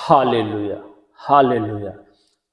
Hallelujah, hallelujah,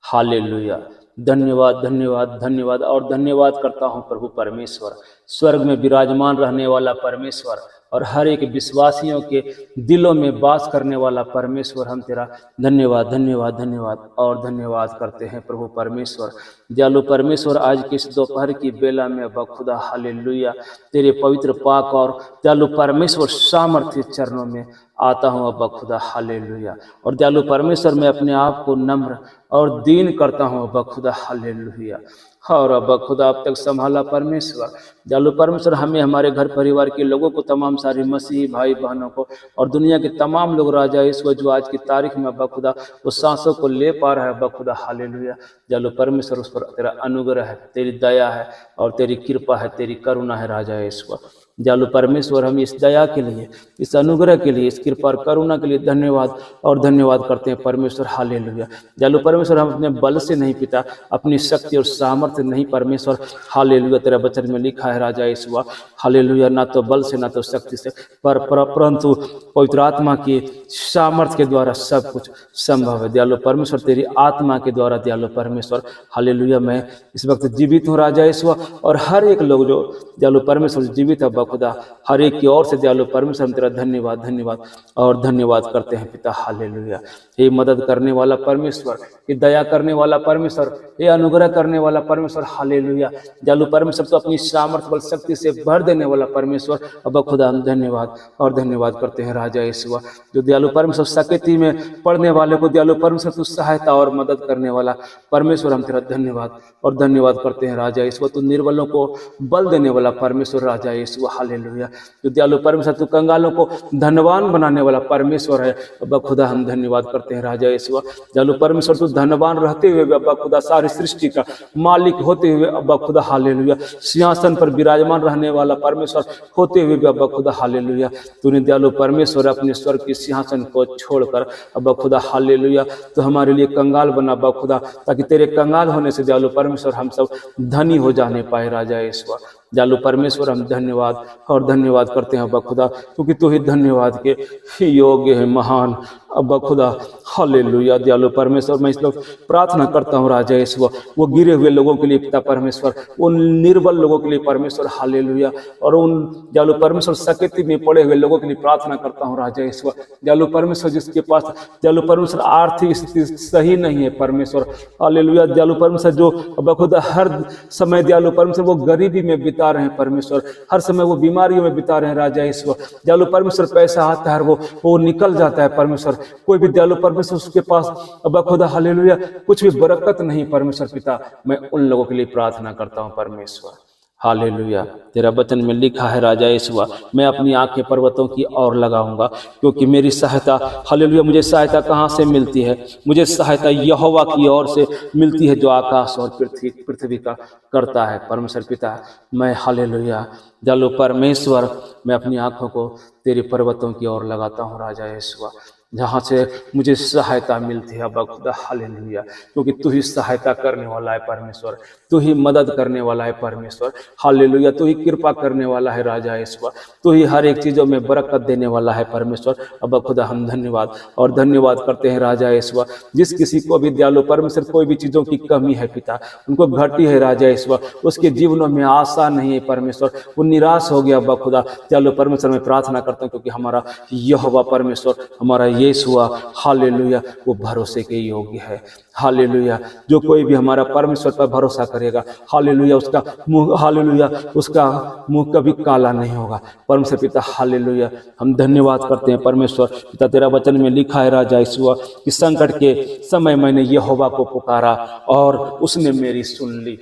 hallelujah. धन्यवाद, धन्यवाद, धन्यवाद और धन्यवाद करता हूँ प्रभु परमेश्वर, स्वर्ग में विराजमान रहने वाला परमेश्वर और हर एक विश्वासियों के दिलों में वास करने वाला परमेश्वर। हम तेरा धन्यवाद, धन्यवाद, धन्यवाद और धन्यवाद करते हैं प्रभु परमेश्वर। दयालु परमेश्वर, आज की इस दोपहर की बेला में बखुदा हालेलुया तेरे पवित्र पाक और दयालु परमेश्वर सामर्थ्य चरणों में आता हूँ अब खुदा हालेलुया। और दयालु परमेश्वर, मैं अपने आप को नम्र और दीन करता हूँ अब खुदा हालेलुया। और अब खुदा अब तक संभाला परमेश्वर, दयालु परमेश्वर, हमें, हमारे घर परिवार के लोगों को, तमाम सारे मसीही भाई बहनों को और दुनिया के तमाम लोग राजा ईश्वर जो आज की तारीख में अब खुदा उस सांसों को ले पा रहा है अब खुदा हालेलुया। दयालु परमेश्वर, उस पर तेरा अनुग्रह है, तेरी दया है और तेरी कृपा है, तेरी करुणा है राजा ईश्वर। दयालु परमेश्वर, हम इस दया के लिए, इस अनुग्रह के लिए, इस कृपा और करुणा के लिए धन्यवाद और धन्यवाद करते हैं परमेश्वर हालेलुया। दयालु परमेश्वर, हम अपने बल से नहीं पिता, अपनी शक्ति और सामर्थ्य नहीं परमेश्वर हालेलुया। तेरा वचन में लिखा है राजा ईश्वर हालेलुया, ना तो बल से ना तो शक्ति से परंतु पवित्र आत्मा की सामर्थ्य के द्वारा सब कुछ संभव है। दयालु परमेश्वर, तेरी आत्मा के द्वारा दयालु परमेश्वर हालेलुया मैं इस वक्त जीवित हूँ राजा ईश्वर, और हर एक लोग जो दयालु परमेश्वर जीवित है खुदा, हर एक की ओर से दयालु परमेश्वर हम तेरा धन्यवाद, धन्यवाद और धन्यवाद करते हैं पिता हालेलुया। हे मदद करने वाला परमेश्वर, ये दया करने वाला परमेश्वर, ये अनुग्रह करने वाला परमेश्वर हालेलुया। दयालु परमेश्वर, तो अपनी सामर्थ्य बल शक्ति से भर देने वाला परमेश्वर, अब खुदा हम धन्यवाद और धन्यवाद करते हैं राजा ईश्वर। जो दयालु परमेश्वर सकेती में पढ़ने वाले को दयालु परमेश्वर तू सहायता और मदद करने वाला परमेश्वर, हम तेरा धन्यवाद और धन्यवाद करते हैं राजा ईश्वर। तू निर्बलों को बल देने वाला परमेश्वर राजा ईश्वर हालेलुया। जो दयालु परमेश्वर तू कंगालों को धनवान बनाने वाला परमेश्वर है, अब खुदा हम धन्यवाद करते हैं राजा ईश्वर। दयालु परमेश्वर, तू धनवान रहते हुए अब खुदा सारी सृष्टि का मालिक होते हुए अब खुदा हालेलुया, सिंहासन पर विराजमान रहने वाला परमेश्वर होते हुए भी अब खुदा हालेलुया, तूने दयालु परमेश्वर अपने स्वर्ग के सिंहासन को छोड़कर अब खुदा हालेलुया तो हमारे लिए कंगाल बना अब खुदा, ताकि तेरे कंगाल होने से दयालु परमेश्वर हम सब धनी हो जाने पाए राजा ईश्वर। दयालु परमेश्वर, हम धन्यवाद और धन्यवाद करते हैं अब्बा खुदा, क्योंकि तू ही धन्यवाद के योग्य है, महान अब्बा खुदा हालेलुया। दयालु परमेश्वर, मैं इस लोग प्रार्थना करता हूँ राजा ईश्वर, वो गिरे हुए लोगों के लिए पिता परमेश्वर, उन निर्बल लोगों के लिए परमेश्वर हालेलुया, और उन दयालु परमेश्वर सकेती में पड़े हुए लोगों के लिए प्रार्थना करता हूँ राजा ईश्वर। दयालु परमेश्वर, जिसके पास दयालु परमेश्वर आर्थिक स्थिति सही नहीं है परमेश्वर हालेलुया, दयालु परमेश्वर जो अब्बा खुदा हर समय दयालु परमेश्वर वो गरीबी में बिता रहे हैं परमेश्वर, हर समय वो बीमारियों में बिता रहे हैं राजा ईश्वर। दयालु परमेश्वर, पैसा आता है वो निकल जाता है परमेश्वर, कोई भी दयालु परमेश्वर उसके पास अब्बा खुदा हालेलुया कुछ भी बरकत नहीं परमेश्वर पिता, मैं उन लोगों के लिए प्रार्थना करता हूँ परमेश्वर हालेलुया। तेरा वचन में लिखा है राजा ईश्वर, मैं अपनी आंखें पर्वतों की ओर लगाऊंगा, क्योंकि मेरी सहायता हालेलुया, मुझे सहायता कहाँ से मिलती है? मुझे सहायता यहोवा की ओर से मिलती है, जो आकाश और पृथ्वी का करता है परमेश्वर पिता। मैं हालेलुया दयालु परमेश्वर, मैं अपनी आंखों को तेरे पर्वतों की ओर लगाता हूँ राजा ईश्वर, जहाँ से मुझे सहायता मिलती है अब्बा खुदा हालेलुया, क्योंकि तू ही सहायता करने वाला है परमेश्वर, तू ही मदद करने वाला है परमेश्वर हालेलुया, तू ही कृपा करने वाला है राजा ईश्वर, तू ही हर एक चीज़ों में बरकत देने वाला है परमेश्वर। अब्बा खुदा, हम धन्यवाद और धन्यवाद करते हैं राजा ईश्वर। जिस किसी को भी दयालु परमेश्वर कोई भी चीज़ों की कमी है पिता, उनको घटी है राजा ईश्वर, उसके जीवनों में आशा नहीं है परमेश्वर, वो निराश हो गया अब्बा खुदा दयालु परमेश्वर, मैं प्रार्थना करता हूँ, क्योंकि हमारा यहोवा परमेश्वर, हमारा यीशुआ हालेलुया वो भरोसे के योग्य है हालेलुया। जो कोई भी हमारा परमेश्वर पर भरोसा करेगा हालेलुया, उसका मुंह हालेलुया, उसका मुंह कभी काला नहीं होगा परमेश्वर पिता हालेलुया। हम धन्यवाद करते हैं परमेश्वर पिता, तेरा वचन में लिखा है राजा ईश्वर कि संकट के समय मैंने यहोवा को पुकारा और उसने मेरी सुन ली।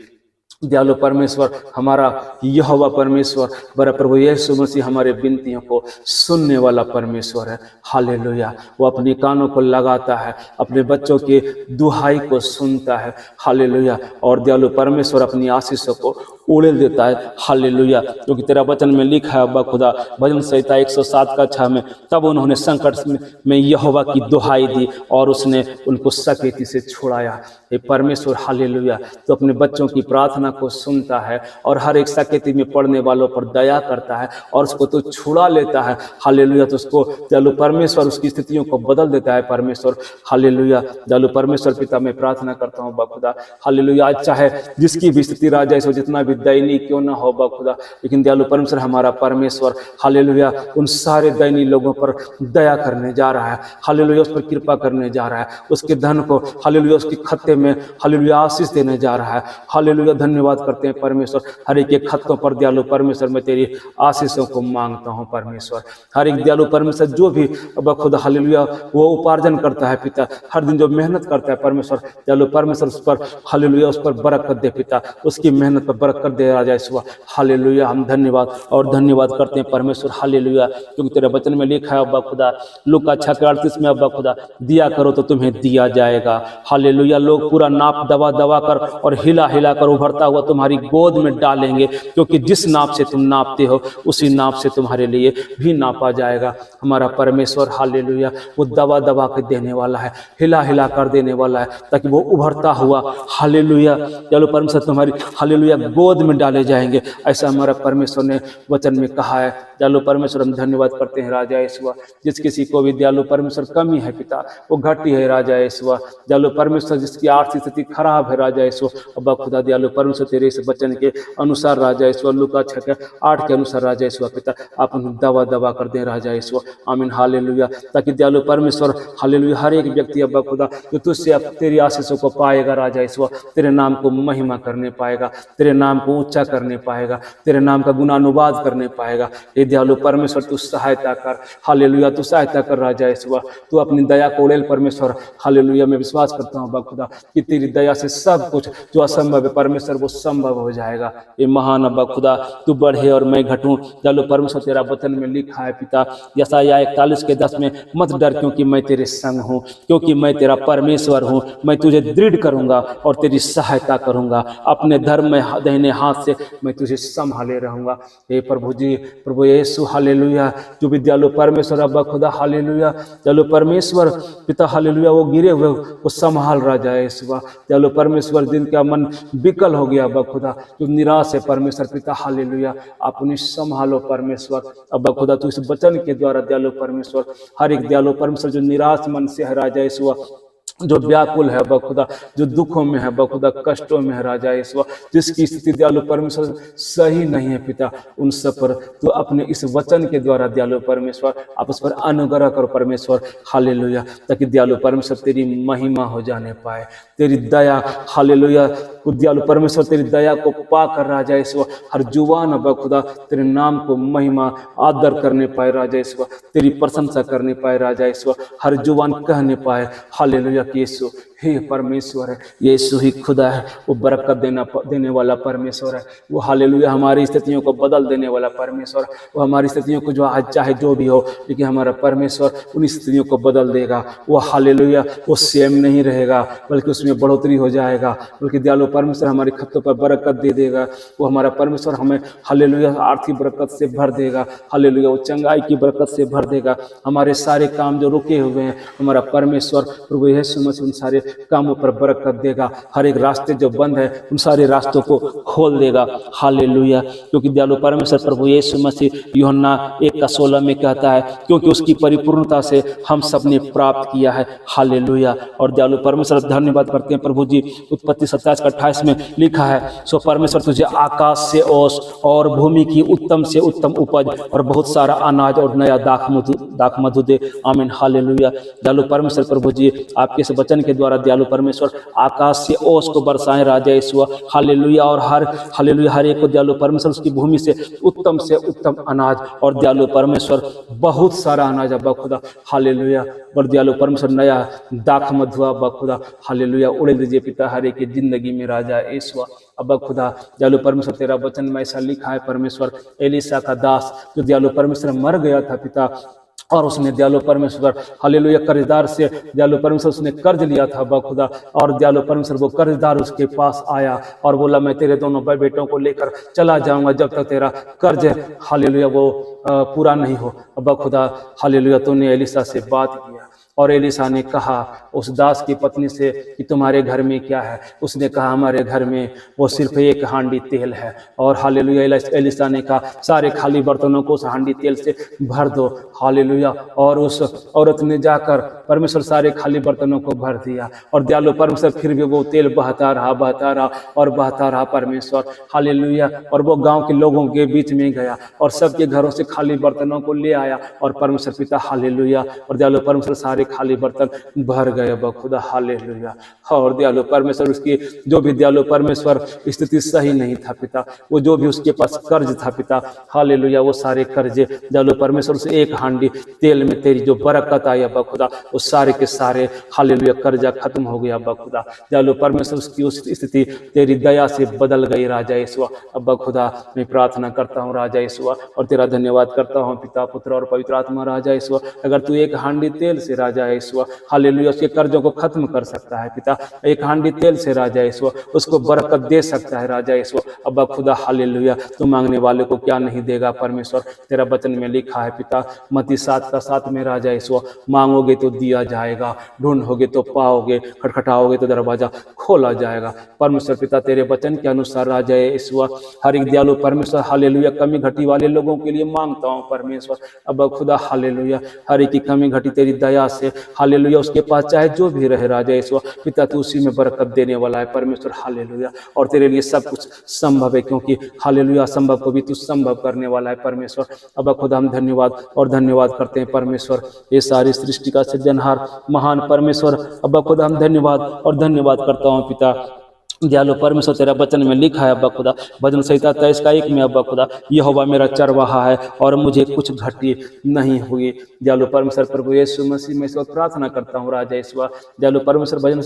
दयालु परमेश्वर, हमारा यहोवा परमेश्वर बड़ा प्रभु यीशु मसीह हमारे विनतियों को सुनने वाला परमेश्वर है हालेलुया। वो अपने कानों को लगाता है, अपने बच्चों के दुहाई को सुनता है हालेलुया, और दयालु परमेश्वर अपनी आशीषों को उड़ेल देता है हालेलुया, क्योंकि तेरा वचन में लिखा है अब्बा खुदा भजन संहिता 107:6 में, तब उन्होंने संकट में यहोवा की दुहाई दी और उसने उनको सकेती से छुड़ाया। हे परमेश्वर हालेलुया, तो अपने बच्चों की प्रार्थना को सुनता है और हर एक सकेती में पढ़ने वालों पर दया करता है और उसको तो छुड़ा लेता है हालेलुया। तो उसको दयालु परमेश्वर उसकी स्थितियों को बदल देता है परमेश्वर हालेलुया। दयालु परमेश्वर पिता मैं प्रार्थना करता हूँ बखुदा हालेलुया, आज चाहे जिसकी भी स्थिति राजा इसको जितना भी दयनीय क्यों ना हो बखुदा, लेकिन दयालु परमेश्वर हमारा परमेश्वर हालेलुया उन सारे दयनीय लोगों पर दया करने जा रहा है हालेलुया, उस पर कृपा करने जा रहा है, उसके धन को हालेलुया उसके खत्ते में हालेलुया आशीष देने जा रहा है हालेलुया। धन्यवाद करते हैं परमेश्वर, हर एक के खत्तों पर दयालु परमेश्वर मैं तेरी आशीषों को मांगता हूँ परमेश्वर। हर एक दयालु परमेश्वर जो भी बखुदा हालेलुया वो उपार्जन करता है पिता, हर दिन जो मेहनत करता है परमेश्वर दयालु परमेश्वर उस पर हालेलुया उस पर बरकत दे पिता, उसकी मेहनत पर बरकत दे राजा यीशु हालेलुया। हम धन्यवाद और धन्यवाद करते हैं परमेश्वर हालेलुया, क्योंकि तेरे वचन में लिखा है अब्बा खुदा लूका 6:38 में अब्बा खुदा दिया करो तो तुम्हें दिया जाएगा हालेलुया। लोग पूरा नाप दबा दबा कर और हिला हिला कर उभरता हुआ तुम्हारी गोद में डालेंगे, क्योंकि जिस नाप से तुम नापते हो उसी नाप से तुम्हारे लिए भी नापा जाएगा। हमारा परमेश्वर हालेलुया वो दबा दबा के देने वाला है, हिला हिला कर देने वाला है, ताकि वो उभरता हुआ हालेलुया चलो परमेश्वर तुम्हारी हालेलुया गोद में डाले जाएंगे, ऐसा हमारा परमेश्वर ने वचन में कहा है। दयालु परमेश्वर हम धन्यवाद करते हैं राजा यीशु, जिस किसी को भी दयालु परमेश्वर कमी है पिता वो घटी है राजा यीशु। दयालु परमेश्वर जिसकी आर्थिक स्थिति खराब है राजा यीशु अब्बा खुदा दयालु परमेश्वर तेरे इस वचन के अनुसार राजा यीशु लूका 6:8 के अनुसार राजा यीशु पिता आप उन्हें दवा दवा कर दें राजा यीशु आमीन हालेलुया, ताकि दयालु परमेश्वर हालेलुया हर एक व्यक्ति अब्बा खुदा जो तुझसे तेरी आशीषों को पाएगा राजा यीशु, तेरे नाम को महिमा करने पाएगा, तेरे नाम को ऊंचा करने पाएगा, तेरे नाम का गुणानुवाद करने पाएगा। हे दयालु परमेश्वर तू सहायता कर हालेलुया, तू सहायता कर राजा यीशु, तू अपनी दया को उड़ेल परमेश्वर हालेलुया। मैं विश्वास करता हूँ अब्बा खुदा कि तेरी दया से सब कुछ जो असंभव है परमेश्वर वो संभव हो जाएगा। ये महान अब्बा खुदा तू बढ़े और मैं घटूं दयालु परमेश्वर, तेरा वचन में लिखा है पिता यशायाह 41:10 में मत डर क्योंकि मैं तेरे संग हूँ, क्योंकि मैं तेरा परमेश्वर हूँ, मैं तुझे दृढ़ करूंगा और तेरी सहायता करूंगा, अपने धर्म में दाहिने हाथ से मैं तुझे संभाले रहूंगा। हे प्रभु जी प्रभु यीशु हालेलुया, जो भी दयालु परमेश्वर अब्बा खुदा हालेलुया दयालु परमेश्वर पिता हालेलुया वो गिरे हुए वो संभाल राजा यीशु दयालु परमेश्वर, जिनका मन विकल हो गया अब्बा खुदा जो निराश है परमेश्वर पिता हालेलुया आप उन्हें संभालो परमेश्वर अब्बा खुदा। तू इस वचन के द्वारा दयालु परमेश्वर हर एक दयालु परमेश्वर जो निराश मन से है राजा यीशु, जो व्याकुल है बखुदा, जो दुखों में है बखुदा, कष्टों में है राजा यीशु, जिसकी स्थिति दयालु परमेश्वर सही नहीं है पिता, उन सब पर तो अपने इस वचन के द्वारा दयालु परमेश्वर आप उस पर अनुग्रह करो परमेश्वर हालेलुया, ताकि दयालु परमेश्वर तेरी महिमा हो जाने पाए, तेरी दया हालेलुया दयालु परमेश्वर तेरी दया को पाकर राजा यीशु हर जुबान बखुदा तेरे नाम को महिमा आदर करने पाए राजा यीशु, तेरी प्रशंसा करने पाए राजा यीशु, हर जुबान कहने पाए हालेलुया कि यीशु हे परमेश्वर है, यीशु ही खुदा है, वो बरकत देने वाला परमेश्वर है, वो हालेलुया हमारी स्थितियों को बदल देने वाला परमेश्वर, वो हमारी स्थितियों को जो आज चाहे जो भी हो लेकिन हमारा परमेश्वर उन स्थितियों को बदल देगा। वो हालेलुया वो सेम नहीं रहेगा बल्कि उसमें बढ़ोतरी हो जाएगा, बल्कि दयालु परमेश्वर हमारी खतों पर बरकत दे देगा। वो हमारा परमेश्वर हमें हालेलुया आर्थिक बरकत से भर देगा, हालेलुया वो चंगाई की बरकत से भर देगा। हमारे सारे काम जो रुके हुए हैं हमारा परमेश्वर प्रभु यीशु मसीह उन सारे कामों पर बरकत देगा, हर एक रास्ते जो बंद है उन सारे रास्तों को खोल देगा हालेलुया, क्योंकि दयालु परमेश्वर प्रभु यीशु मसीह यूहन्ना 1:16 में कहता है क्योंकि उसकी परिपूर्णता से हम सब ने प्राप्त किया है हालेलुया। और दयालु परमेश्वर धन्यवाद करते हैं प्रभु जी, उत्पत्ति 27:28 में लिखा है सो परमेश्वर तुझे आकाश से ओस और भूमि की उत्तम से उत्तम उपज और बहुत सारा अनाज और नया दाख मधु दे आमीन हालेलुया। दयालु परमेश्वर प्रभु जी आपके इस वचन के द्वारा दयालु परमेश्वर आकाश से ओस को बरसाएं राजा यीशु हालेलुया, और हर हालेलुया हर एक को दयालु परमेश्वर उसकी भूमि से उत्तम अनाज और दयालु परमेश्वर बहुत सारा अनाज अब्बा खुदा हालेलुया, और दयालु परमेश्वर नया दाख मधुआ अब्बा खुदा हालेलुया उड़े दीजिए पिता हर एक की जिंदगी में राजा यीशु अब्बा खुदा। दयालु परमेश्वर तेरा वचन में ऐसा लिखा है परमेश्वर एलीशा का दास जो दयालु परमेश्वर मर गया था पिता, और उसने दयालु परमेश्वर हालेलुया कर्जदार से दयालु परमेश्वर उसने कर्ज लिया था बखुदा, और दयालु परमेश्वर वो कर्जदार उसके पास आया और बोला मैं तेरे दोनों भाई बेटों को लेकर चला जाऊंगा जब तक तेरा कर्ज हालेलुया वो पूरा नहीं हो। बखुदा हालेलुया तूने एलीशा से बात किया और एलिशा ने कहा उस दास की पत्नी से कि तुम्हारे घर में क्या है? उसने कहा हमारे घर में वो सिर्फ एक हांडी तेल है। और हालेलुया, एलिशा ने कहा सारे खाली बर्तनों को उस हांडी तेल से भर दो। हालेलुया। और उस औरत ने जाकर परमेश्वर सारे खाली बर्तनों को भर दिया और दयालु परमेश्वर फिर भी वो तेल बहता रहा और बहता रहा परमेश्वर। हालेलुया। और वो गांव के लोगों के बीच में गया और सबके घरों से खाली बर्तनों को ले आया और परमेश्वर पिता हालेलुया और दयालु परमेश्वर सारे खाली बर्तन भर गए बखुदा। हालेलुया। और दयालु परमेश्वर उसकी जो भी दयालु परमेश्वर स्थिति सही नहीं था पिता, वो जो भी उसके पास कर्ज था पिता, हालेलुया, वो सारे कर्जे दयालु परमेश्वर से एक हांडी तेल में तेरी जो बरकत आई अब्बा खुदा, वो सारे के सारे हालेलुया कर्जा खत्म हो गया अब्बा खुदा। दयालु परमेश्वर उसकी उस स्थिति तेरी दया से बदल गई राजा यीशु। अब्बा खुदा मैं प्रार्थना करता हूँ राजा यीशु और तेरा धन्यवाद करता हूँ पिता, पुत्र और पवित्र आत्मा राजा यीशु। अगर तू एक हांडी तेल से राजा यीशु हालेलुया उसके कर्जों को खत्म कर सकता है पिता, एक हांडी तेल से राजा यीशु उसको बरकत दे सकता है राजा यीशु। अब्बा खुदा हालेलुया, तू मांगने वाले को क्या नहीं देगा परमेश्वर। तेरा वचन में लिखा है पिता मत्ती 7:7 में राजा यीशु, मांगोगे तो दिया जाएगा, ढूंढोगे तो पाओगे, खटखटाओगे तो दरवाजा खोला जाएगा। परमेश्वर पिता तेरे वचन के अनुसार राजा यीशु हर एक दयालु परमेश्वर हालेलुया कमी घटी वाले लोगों के लिए मांगता हूँ परमेश्वर। अब्बा खुदा हालेलुया हर एक की कमी घटी तेरी दया से हालेलुया उसके पास चाहे जो भी रहे राजा यीशु पिता, तू उसी में बरकत देने वाला है परमेश्वर। हालेलुया। और तेरे लिए सब कुछ संभव है क्योंकि हालेलुया असंभव को भी तू संभव करने वाला है परमेश्वर। अब्बा खुदा हम धन्यवाद करते हैं परमेश्वर, ये सारी सृष्टि का सृजनहार महान परमेश्वर। अब्बा खुदा हम धन्यवाद करता हूँ पिता। दयालु परमेश्वर तेरा वचन में लिखा है अब्बा खुदा भजन संहिता 23:1 में अब्बा खुदा, यहोवा मेरा चरवाहा है और मुझे कुछ घटी नहीं हुई। दयालु परमेश्वर प्रभु यीशु मसीह में प्रार्थना करता हूँ राजा यीशु। दयालु परमेश्वर भजन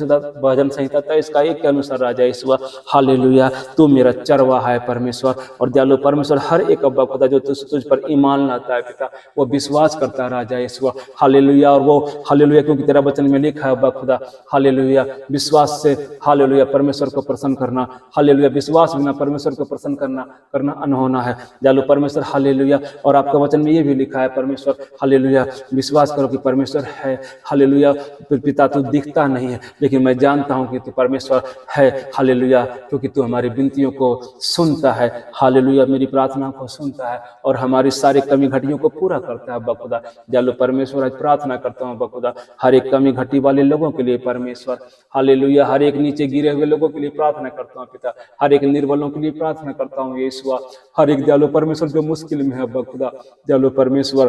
संहिता 23:1 के अनुसार राजा यीशु हालेलुया तू मेरा चरवाहा है परमेश्वर। और दयालु परमेश्वर हर एक अब्बा खुदा जो तुझ पर ईमान लाता है पिता, वो विश्वास करता है राजा यीशु हालेलुया। और वो हालेलुया क्योंकि तेरा वचन में लिखा है अब्बा खुदा हालेलुया विश्वास से हालेलुया परमेश्वर को प्रसन्न करना, हालेलुया विश्वास बिना परमेश्वर को प्रसन्न करना अनहोना है दयालु परमेश्वर हालेलुया। और आपका वचन में ये भी लिखा है परमेश्वर हालेलुया विश्वास करो कि परमेश्वर है हालेलुया। पिता तू दिखता नहीं है लेकिन मैं जानता हूँ कि तू परमेश्वर है हालेलुया, क्योंकि तू हमारी विनतियों को सुनता है हालेलुया, मेरी प्रार्थना को सुनता है और हमारी सारी कमी घटियों को पूरा करता है बखुदा। दयालु परमेश्वर आज प्रार्थना करता हूँ बखुदा हर एक कमी घटी वाले लोगों के लिए परमेश्वर हालेलुया, हर एक नीचे गिरे हुए लोगों के लिए प्रार्थना करता हूँ पिता, हर एक निर्बलों के लिए प्रार्थना करता हूँ यीशु। हर एक दयालु परमेश्वर जो मुश्किल में है अब्बा खुदा, दयालु परमेश्वर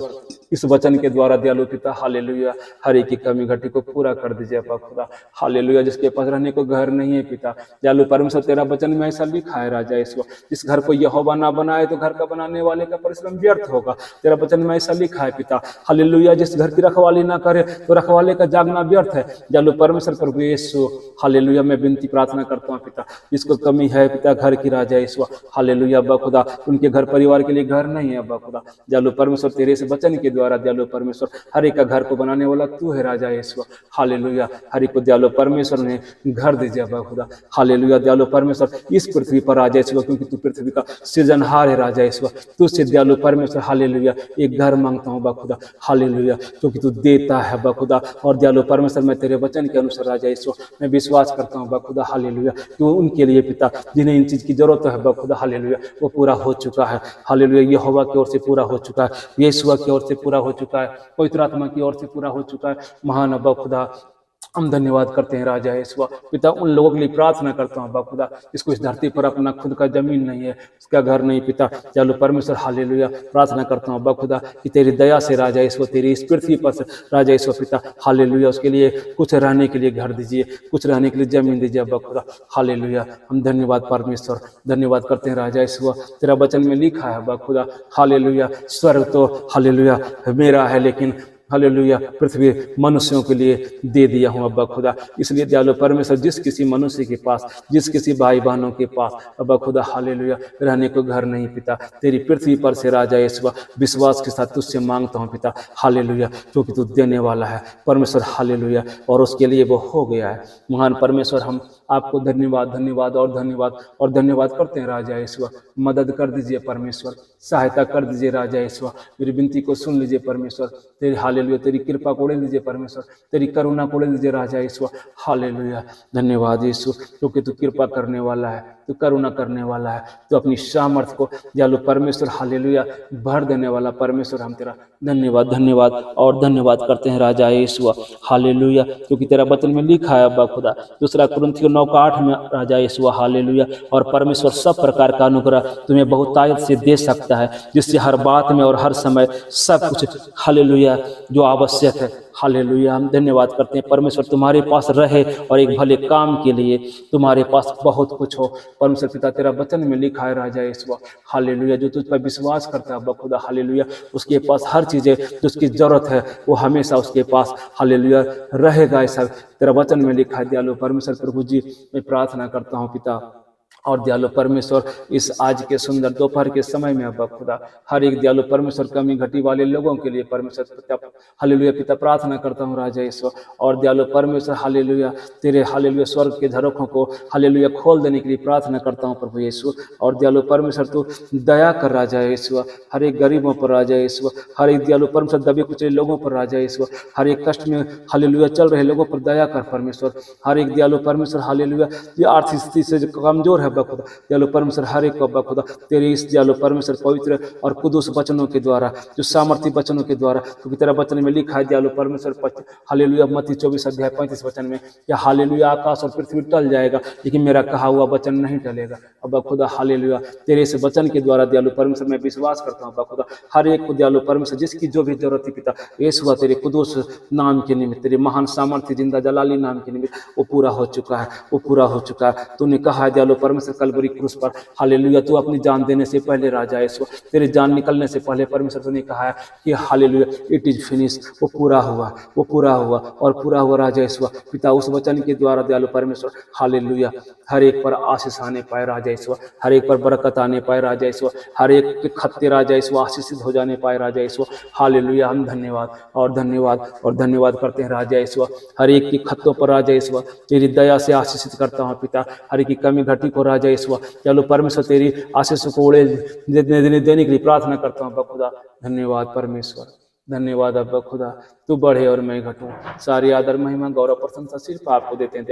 इस वचन के द्वारा दयालु पिता हालेलुया हर एक की कमी घटी को पूरा कर दीजिए अब्बा खुदा हालेलुया। जिसके पास रहने को घर नहीं है पिता, दयालु परमेश्वर तेरा वचन में ऐसा लिखा है राजा यीशु, जिस घर को यहोवा ना बनाए तो घर का बनाने वाले का परिश्रम व्यर्थ होगा। तेरा वचन में ऐसा लिखा है पिता हालेलुया, जिस घर की रखवाली ना करे तो रखवाले का जागना व्यर्थ है। दयालु परमेश्वर प्रभु यीशु हालेलुया मैं विनती प्रार्थना करता हूँ पिता, जिसको कमी है पिता घर की राजा यीशु हालेलुया अब्बा खुदा, उनके घर परिवार के लिए घर नहीं है अब्बा खुदा, दयालु परमेश्वर तेरे से वचन के द्वारा दयालु परमेश्वर हर एक का घर को बनाने वाला तू है राजा यीशु हालेलुया। हर एक को दयालु परमेश्वर ने घर दीजिए अब्बा खुदा हालेलुया। दयालु परमेश्वर इस पृथ्वी पर राजा यीशु क्योंकि तू पृथ्वी का सृजनहार है राजा यीशु, तुझसे दयालु परमेश्वर हालेलुया एक घर मांगता हूँ अब्बा खुदा हालेलुया, क्योंकि तू देता है अब्बा खुदा। और दयालु परमेश्वर मैं तेरे वचन के अनुसार राजा यीशु मैं विश्वास करता हूँ अब्बा खुदा हालेलुया, तो उनके लिए पिता जिन्हें इन चीज की जरूरत है अब्बा खुदा हालेलुया वो पूरा हो चुका है हालेलुया, यहोवा की ओर से पूरा हो चुका है, यीशु की ओर से पूरा हो चुका है, पवित्र आत्मा की ओर से पूरा हो चुका है। महान अब्बा खुदा हम धन्यवाद करते हैं राजा यीशु पिता, उन लोगों के लिए प्रार्थना करता हूँ अब्बा खुदा जिसको इस धरती पर अपना खुद का जमीन नहीं है, उसका घर नहीं पिता, चलो परमेश्वर हालेलुया प्रार्थना करता हूँ अब्बा खुदा कि तेरी दया से राजा यीशु तेरी इस पृथ्वी पर से राजा यीशु पिता हालेलुया उसके लिए कुछ रहने के लिए घर दीजिए, कुछ रहने के लिए जमीन दीजिए अब्बा खुदा हालेलुया। हम धन्यवाद परमेश्वर धन्यवाद करते हैं राजा यीशु, तेरा वचन में लिखा है अब्बा खुदा हालेलुया स्वर्ग तो हालेलुया मेरा है लेकिन हालेलुया पृथ्वी मनुष्यों के लिए दे दिया हूँ अब्बा खुदा। इसलिए दयालु परमेश्वर जिस किसी मनुष्य के पास जिस किसी भाई बहनों के पास अब्बा खुदा हालेलुया रहने को घर नहीं पिता, तेरी पृथ्वी पर से राजा यीशु विश्वास के साथ तुझसे मांगता हूँ पिता हालेलुया, क्योंकि तू देने वाला है परमेश्वर हालेलुया और उसके लिए वो हो गया है। महान परमेश्वर हम आपको धन्यवाद करते हैं राजा यीशु, मदद कर दीजिए परमेश्वर, सहायता कर दीजिए राजा यीशु, मेरी विनती को सुन लीजिए परमेश्वर तेरे हालेलुया। तेरी कृपा को उड़ेल दीजिए परमेश्वर, तेरी करुणा को उड़ेल दीजिए राजा यीशु, हालेलुया। धन्यवाद यीशु, क्योंकि तू कृपा करने वाला है, तू करुणा करने वाला है, तू अपनी सामर्थ को दयालु परमेश्वर हालेलुया भर देने वाला परमेश्वर, हम तेरा धन्यवाद धन्यवाद और धन्यवाद करते हैं राजा यीशु, हालेलुया। क्योंकि तेरा वचन में लिखा है अब्बा खुदा, दूसरा कुरिन्थियों 9:8 में राजा यीशु, हालेलुया। और परमेश्वर सब प्रकार का अनुग्रह तुम्हें बहुतायत से दे सकता है, जिससे हर बात में और हर समय सब कुछ हालेलुया जो आवश्यक है, हालेलुया। हम धन्यवाद करते हैं परमेश्वर, तुम्हारे पास रहे और एक भले काम के लिए तुम्हारे पास बहुत कुछ हो। परमेश्वर पिता, तेरा वचन में लिखा है राजा यीशु, हालेलुया, जो तुझ पर विश्वास करता है अब्बा खुदा, हालेलुया, उसके पास हर चीज़ें जो उसकी जरूरत है वो हमेशा उसके पास हालेलुया रहेगा। ऐसा तेरा वचन में लिखा है दयालु परमेश्वर। प्रभु जी, मैं प्रार्थना करता हूँ पिता और दयालु परमेश्वर, इस आज के सुंदर दोपहर के समय में अब्बा खुदा, हर एक दयालु परमेश्वर कमी घटी वाले लोगों के लिए परमेश्वर पिता हालेलुया पिता प्रार्थना करता हूँ राजा ईश्वर। और दयालु परमेश्वर हालेलुया, तेरे हालेलुया स्वर्ग के झरोखों को हालेलुया खोल देने के लिए प्रार्थना करता हूँ प्रभु यीशु। और दयालु परमेश्वर, तू दया कर राजा ईश्वर, हर एक गरीबों पर राजा ईश्वर, हर एक दयालु परमेश्वर दबे कुचले लोगों पर राजा ईश्वर, हर एक कष्ट में हालेलुया चल रहे लोगों पर दया कर परमेश्वर। हर एक दयालु परमेश्वर हालेलुया जो आर्थिक स्थिति से जो कमजोर है अब्बा खुदा, दयालु परमेश्वर हर एक को अब्बा खुदा तेरे इस दयालु परमेश्वर पवित्र और कुदूस वचनों के द्वारा, जो सामर्थ्य वचनों के द्वारा, क्योंकि तेरा वचन में लिखा है दयालु परमेश्वर हालेलुया मत्ती 24:35 वचन में, या हालेलुया आकाश और पृथ्वी टल जाएगा लेकिन मेरा कहा हुआ वचन नहीं टलेगा अब्बा खुदा, हालेलुया। तेरे इस वचन के द्वारा दयालु परमेश्वर मैं विश्वास करता हूँ अब्बा खुदा, हर एक को दयालु परमेश्वर जिसकी जो भी जरूरत थी पिता यीशु, तेरे कुदूस नाम के निमित्त, तेरे महान सामर्थ्य जिंदा जलाली नाम के निमित्त वो पूरा हो चुका है, वो पूरा हो चुका है। तूने कहा है दयालु परमेश्वर कलवरी क्रूस पर हालेलुया, तू अपनी जान देने से पहले राजा यीशु, तेरी जान निकलने से पहले परमेश्वर तूने कहा है कि हालेलुया इट इज फिनिश, वो पूरा हुआ, वो पूरा हुआ और पूरा हुआ राजा यीशु पिता। उस वचन के द्वारा दयालु परमेश्वर हालेलुया हर एक पर आशीष आने पाए राजा यीशु, हर एक पर बरकत आने पाए राजा यीशु, हर एक के खत्ते राजा यीशु आशीषित हो जाने पाए राजा यीशु, हालेलुया। हम धन्यवाद और धन्यवाद और धन्यवाद करते हैं राजा यीशु, हर एक की खत्तों पर राजा यीशु तेरी दया से आशीषित करता हूँ पिता, हर एक की कमी घटी को राजा यीशु चलो परमेश्वर तेरी आशीष को उड़े देने के लिए प्रार्थना करता हूँ अब्बा खुदा। धन्यवाद परमेश्वर, धन्यवाद अब्बा खुदा, तू बढ़े और मैं घटूं। सारी आदर महिमा गौरव प्रशंसा सिर्फ आपको देते हैं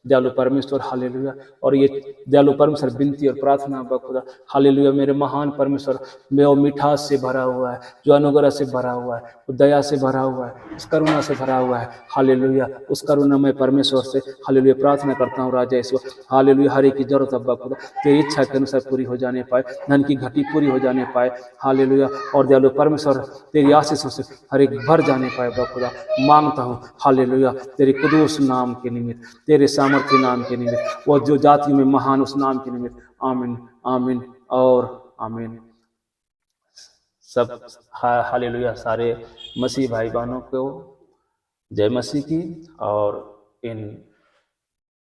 दयालु परमेश्वर, हालेलुया। और ये दयालु परमेश्वर विनती और प्रार्थना अब्बा खुदा, हालेलुया मेरे महान परमेश्वर, में वो मिठास से भरा हुआ है, जो अनुग्रह से भरा हुआ है, वो दया से भरा हुआ है, उस करुणा से भरा हुआ है, हालेलुया। उस करुणा में परमेश्वर से हालेलुया प्रार्थना करता हूँ राजा ईश्वर, हालेलुया। हर एक की जरूरत अब्बा खुदा तेरी इच्छा के अनुसार पूरी हो जाने पाए, धन की घटी पूरी हो जाने पाए, हालेलुया। और दयालु परमेश्वर तेरी आशीषों से हर एक भर जाने पाए अब्बा खुदा, मांगता हूँ हालेलुया तेरे कुदूस नाम के निमित्त, तेरे सामर्थ्य नाम के निमित्त, वो जो जातियों में महान उस नाम के निमित्त, आमीन आमीन और आमीन। सब हालेलुया सारे मसीह भाई बहनों को जय मसीह की। और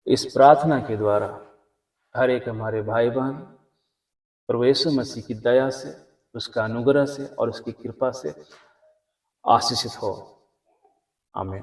इस प्रार्थना के द्वारा हर एक हमारे भाई बहन प्रभु यीशु मसीह की दया से, उसका अनुग्रह से और उसकी कृपा से आशीषित हो, आमीन।